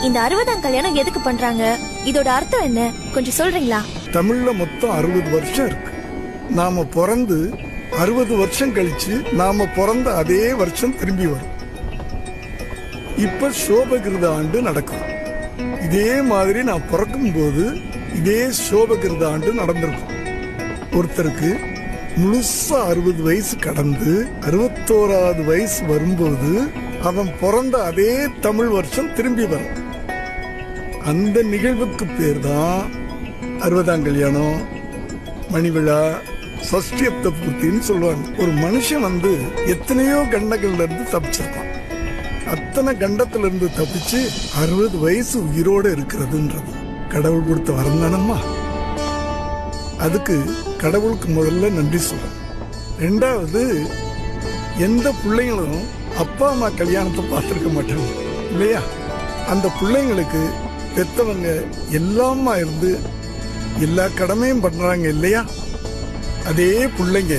இந்த 60ஆம் கல்யாணம் எதுக்கு பண்றாங்க? இதோட அர்த்தம் என்ன? கொஞ்சம் சொல்றீங்களா? தமிழ்ல மொத்தம் 60 வருஷம் இருக்கு. நாம பிறந்து 60 வருஷம் கழிச்சு நாம பிறந்த அதே வருஷம் திரும்பி வரும். இப்ப சோபகிருத ஆண்டு நடக்கும். இதே மாதிரி நான் பிறக்கும் போது இதே சோபகிருத ஆண்டு நடந்திருக்கும். ஒருத்தருக்கு முழுசா 60 வயசு கடந்து 61வது வயசு வரும்போது அவன் பிறந்த அதே தமிழ் வருஷம் திரும்பி வரும். அந்த நிகழ்வுக்கு பேர் தான் 60ஆம் கல்யாணம், மணிவிழா, சஷ்டியப்த பூர்த்தின்னு சொல்லுவாங்க. ஒரு மனுஷன் எத்தனையோ கண்டங்கள்ல இருந்து தப்பிச்சிருப்பான். அத்தனை கண்டத்துல இருந்து தப்பிச்சு 60 வயசு உயிரோட இருக்கிறதுன்றது கடவுள் கொடுத்த வரம் தானம்மா. அதுக்கு கடவுளுக்கு முதல்ல நன்றி சொல்லணும். ரெண்டாவது, எந்த பிள்ளைங்களும் அப்பா அம்மா கல்யாணத்தை பார்த்துருக்க மாட்டாங்க இல்லையா? அந்த பிள்ளைங்களுக்கு பெத்தவங்க எல்லாமா இருந்து எல்லா கடமையும் பண்றாங்க இல்லையா? அதே பிள்ளைங்க